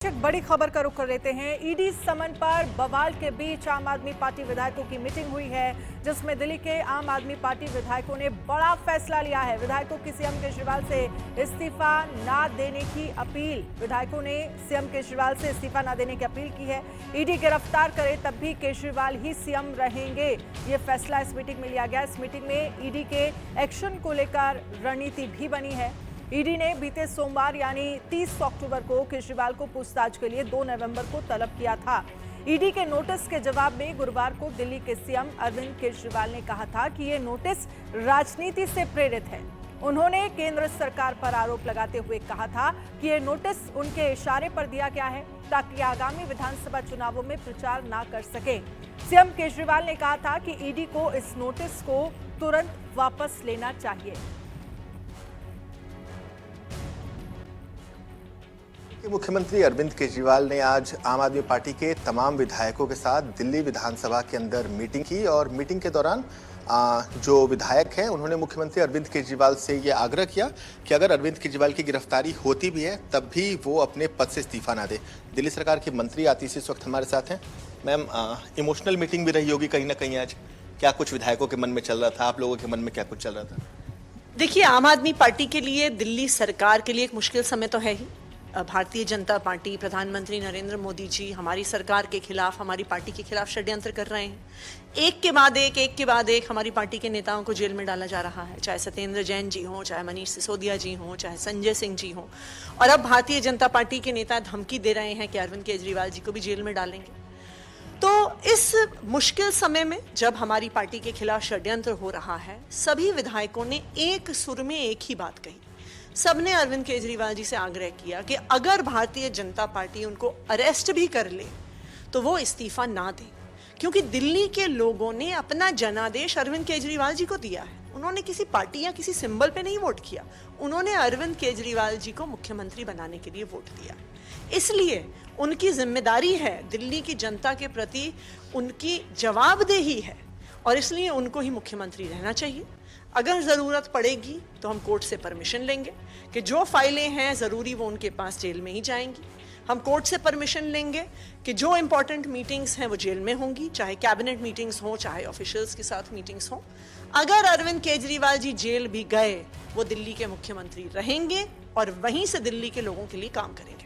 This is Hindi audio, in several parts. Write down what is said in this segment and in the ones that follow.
एक बड़ी खबर का रुख कर लेते हैं। ईडी समन पर बवाल के बीच आम आदमी पार्टी विधायकों की मीटिंग हुई है, जिसमें दिल्ली के आम आदमी पार्टी विधायकों ने बड़ा फैसला लिया है। विधायकों की सीएम केजरीवाल से इस्तीफा ना देने की अपील। विधायकों ने सीएम केजरीवाल से इस्तीफा ना देने की अपील की है। ईडी गिरफ्तार करे तब भी केजरीवाल ही सीएम रहेंगे, ये फैसला इस मीटिंग में लिया गया। इस मीटिंग में ईडी के एक्शन को लेकर रणनीति भी बनी है। ईडी ने बीते सोमवार यानी 30 अक्टूबर को केजरीवाल को पूछताछ के लिए 2 नवंबर को तलब किया था। ईडी के नोटिस के जवाब में गुरुवार को दिल्ली के सीएम अरविंद केजरीवाल ने कहा था कि ये नोटिस राजनीति से प्रेरित है। उन्होंने केंद्र सरकार पर आरोप लगाते हुए कहा था कि ये नोटिस उनके इशारे पर दिया गया है ताकि आगामी विधानसभा चुनावों में प्रचार ना कर सके। सीएम केजरीवाल ने कहा था कि ईडी को इस नोटिस को तुरंत वापस लेना चाहिए। मुख्यमंत्री अरविंद केजरीवाल ने आज आम आदमी पार्टी के तमाम विधायकों के साथ दिल्ली विधानसभा के अंदर मीटिंग की और मीटिंग के दौरान जो विधायक हैं उन्होंने मुख्यमंत्री अरविंद केजरीवाल से ये आग्रह किया कि अगर अरविंद केजरीवाल की गिरफ्तारी होती भी है तब भी वो अपने पद से इस्तीफा ना दे। दिल्ली सरकार की मंत्री आतिशी इस वक्त हमारे साथ हैं। मैम, इमोशनल मीटिंग भी रही होगी कहीं ना कहीं आज। क्या कुछ विधायकों के मन में चल रहा था, आप लोगों के मन में क्या कुछ चल रहा था? देखिए, आम आदमी पार्टी के लिए दिल्ली सरकार के लिए एक मुश्किल समय तो है ही। भारतीय जनता पार्टी, प्रधानमंत्री नरेंद्र मोदी जी हमारी सरकार के खिलाफ, हमारी पार्टी के खिलाफ षड्यंत्र कर रहे हैं। एक के बाद एक हमारी पार्टी के नेताओं को जेल में डाला जा रहा है, चाहे सत्येंद्र जैन जी हों, चाहे मनीष सिसोदिया जी हों, चाहे संजय सिंह जी हों। और अब भारतीय जनता पार्टी के नेता धमकी दे रहे हैं कि अरविंद केजरीवाल जी को भी जेल में डालेंगे। तो इस मुश्किल समय में जब हमारी पार्टी के खिलाफ षड्यंत्र हो रहा है, सभी विधायकों ने एक सुर में एक ही बात कही। सबने अरविंद केजरीवाल जी से आग्रह किया कि अगर भारतीय जनता पार्टी उनको अरेस्ट भी कर ले तो वो इस्तीफा ना दें, क्योंकि दिल्ली के लोगों ने अपना जनादेश अरविंद केजरीवाल जी को दिया है। उन्होंने किसी पार्टी या किसी सिंबल पे नहीं वोट किया, उन्होंने अरविंद केजरीवाल जी को मुख्यमंत्री बनाने के लिए वोट दिया। इसलिए उनकी जिम्मेदारी है, दिल्ली की जनता के प्रति उनकी जवाबदेही है और इसलिए उनको ही मुख्यमंत्री रहना चाहिए। अगर ज़रूरत पड़ेगी तो हम कोर्ट से परमिशन लेंगे कि जो फाइलें हैं ज़रूरी वो उनके पास जेल में ही जाएंगी। हम कोर्ट से परमिशन लेंगे कि जो इंपॉर्टेंट मीटिंग्स हैं वो जेल में होंगी, चाहे कैबिनेट मीटिंग्स हो, चाहे ऑफिशियल्स के साथ मीटिंग्स हो। अगर अरविंद केजरीवाल जी जेल भी गए, वो दिल्ली के मुख्यमंत्री रहेंगे और वहीं से दिल्ली के लोगों के लिए काम करेंगे।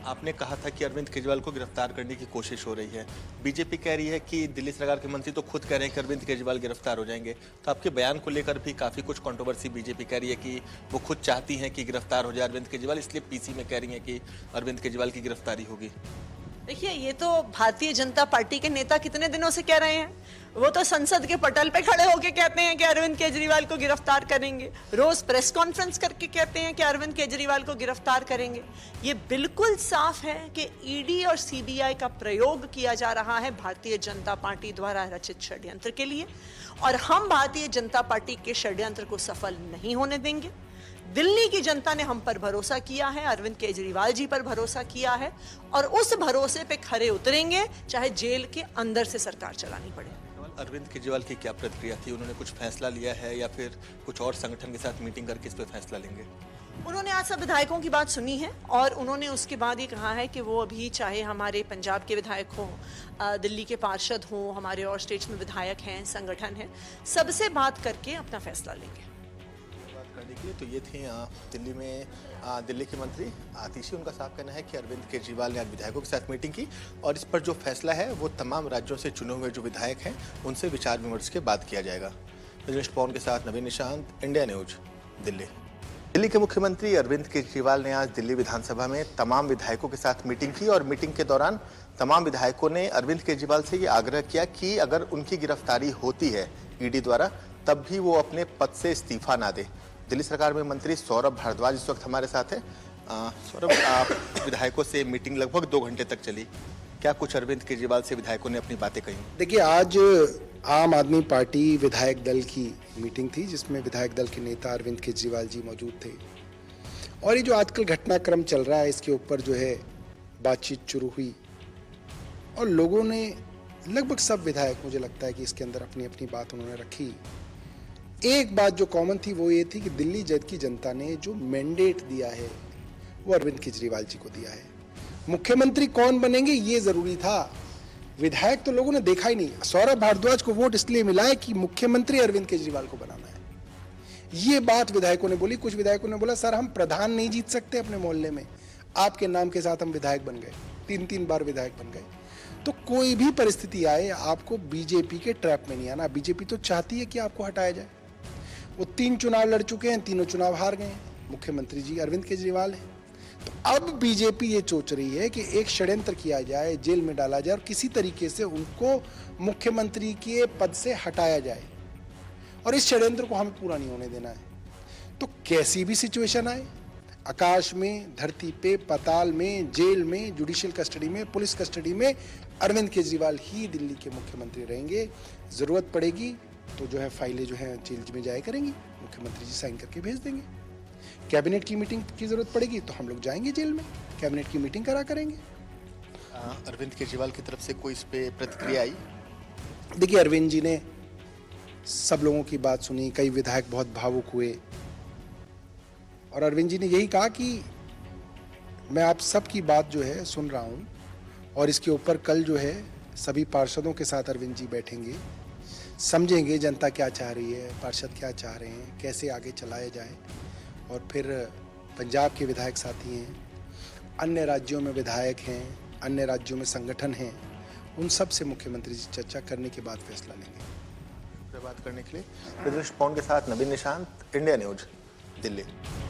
आपने कहा था कि अरविंद केजरीवाल को गिरफ्तार करने की कोशिश हो रही है। बीजेपी कह रही है कि दिल्ली सरकार के मंत्री तो खुद कह रहे हैं कि अरविंद केजरीवाल गिरफ्तार हो जाएंगे। तो आपके बयान को लेकर भी काफी कुछ कंट्रोवर्सी बीजेपी कह रही है कि वो खुद चाहती हैं कि गिरफ्तार हो जाए अरविंद केजरीवाल, इसलिए पीसी में कह रही है कि अरविंद केजरीवाल की गिरफ्तारी होगी। देखिए, ये तो भारतीय जनता पार्टी के नेता कितने दिनों से कह रहे हैं। वो तो संसद के पटल पे खड़े होकर कहते हैं कि अरविंद केजरीवाल को गिरफ्तार करेंगे, रोज प्रेस कॉन्फ्रेंस करके कहते हैं कि अरविंद केजरीवाल को गिरफ्तार करेंगे। ये बिल्कुल साफ है कि ईडी और सीबीआई का प्रयोग किया जा रहा है भारतीय जनता पार्टी द्वारा रचित षड्यंत्र के लिए, और हम भारतीय जनता पार्टी के षड्यंत्र को सफल नहीं होने देंगे। दिल्ली की जनता ने हम पर भरोसा किया है, अरविंद केजरीवाल जी पर भरोसा किया है, और उस भरोसे पे खरे उतरेंगे, चाहे जेल के अंदर से सरकार चलानी पड़े। अरविंद केजरीवाल की क्या प्रतिक्रिया थी? उन्होंने कुछ फैसला लिया है या फिर कुछ और संगठन के साथ मीटिंग करके इस पर फैसला लेंगे? उन्होंने आज सब विधायकों की बात सुनी है और उन्होंने उसके बाद ये कहा है कि वो अभी चाहे हमारे पंजाब के विधायक हों, दिल्ली के पार्षद हों, हमारे और स्टेट्स में विधायक हैं, संगठन हैं, सबसे बात करके अपना फैसला लेंगे। करने के लिए तो ये थी दिल्ली में दिल्ली के मंत्री आतिशी। उनका साफ कहना है कि अरविंद केजरीवाल ने आज विधायकों के साथ मीटिंग की और इस पर जो फैसला है वो तमाम राज्यों से चुने हुए जो विधायक हैं उनसे विचार विमर्श के बाद किया जाएगा। रजनीश पवन के साथ नवीन निशांत, इंडिया न्यूज, दिल्ली। दिल्ली के मुख्यमंत्री अरविंद केजरीवाल ने आज दिल्ली विधानसभा में तमाम विधायकों के साथ मीटिंग की और मीटिंग के दौरान तमाम विधायकों ने अरविंद केजरीवाल से ये आग्रह किया कि अगर उनकी गिरफ्तारी होती है ईडी द्वारा तब भी वो अपने पद से इस्तीफा ना दे। दिल्ली सरकार में मंत्री सौरभ भारद्वाज इस वक्त हमारे साथ है। सौरभ, विधायकों से मीटिंग लगभग 2 घंटे तक चली। क्या कुछ अरविंद केजरीवाल से विधायकों ने अपनी बातें कही? देखिए, आज आम आदमी पार्टी विधायक दल की मीटिंग थी जिसमें विधायक दल के नेता अरविंद केजरीवाल जी मौजूद थे और ये जो आजकल घटनाक्रम चल रहा है इसके ऊपर जो है बातचीत शुरू हुई और लोगों ने, लगभग सब विधायक, मुझे लगता है कि इसके अंदर अपनी अपनी बात उन्होंने रखी। एक बात जो कॉमन थी वो ये थी कि दिल्ली की जनता ने जो मैंडेट दिया है वो अरविंद केजरीवाल जी को दिया है मुख्यमंत्री कौन बनेंगे ये जरूरी था। विधायक तो लोगों ने देखा ही नहीं। सौरभ भारद्वाज को वोट इसलिए मिला है कि मुख्यमंत्री अरविंद केजरीवाल को बनाना है। ये बात विधायकों ने बोली। कुछ विधायकों ने बोला सर हम प्रधान नहीं जीत सकते अपने मोहल्ले में, आपके नाम के साथ हम विधायक बन गए, 3-3 बार विधायक बन गए। तो कोई भी परिस्थिति आए आपको बीजेपी के ट्रैप में नहीं आना। बीजेपी तो चाहती है कि आपको हटाया जाए। वो 3 चुनाव लड़ चुके हैं, तीनों चुनाव हार गए हैं। मुख्यमंत्री जी अरविंद केजरीवाल है। तो अब बीजेपी ये सोच रही है कि एक षड्यंत्र किया जाए, जेल में डाला जाए और किसी तरीके से उनको मुख्यमंत्री के पद से हटाया जाए, और इस षड्यंत्र को हमें पूरा नहीं होने देना है। तो कैसी भी सिचुएशन आए, आकाश में, धरती पे, पाताल में, जेल में, जुडिशियल कस्टडी में, पुलिस कस्टडी में, अरविंद केजरीवाल ही दिल्ली के मुख्यमंत्री रहेंगे। जरूरत पड़ेगी तो जो है फाइलें जो है जेल में जाया करेंगी, मुख्यमंत्री जी साइन करके भेज देंगे। कैबिनेट की मीटिंग की जरूरत पड़ेगी तो हम लोग जाएंगे जेल में, कैबिनेट की मीटिंग करा करेंगे। अरविंद केजरीवाल की तरफ से कोई इस पे प्रतिक्रिया आई? देखिए अरविंद जी ने सब लोगों की बात सुनी, कई विधायक बहुत भावुक हुए और अरविंद जी ने यही कहा कि मैं आप सबकी बात जो है सुन रहा हूं और इसके ऊपर कल जो है सभी पार्षदों के साथ अरविंद जी बैठेंगे, समझेंगे जनता क्या चाह रही है, पार्षद क्या चाह रहे हैं, कैसे आगे चलाया जाए। और फिर पंजाब के विधायक साथी हैं, अन्य राज्यों में विधायक हैं, अन्य राज्यों में संगठन हैं, उन सब से मुख्यमंत्री जी चर्चा करने के बाद फैसला लेंगे। बात करने के लिए पौन के साथ नवीन निशांत, इंडिया न्यूज, दिल्ली।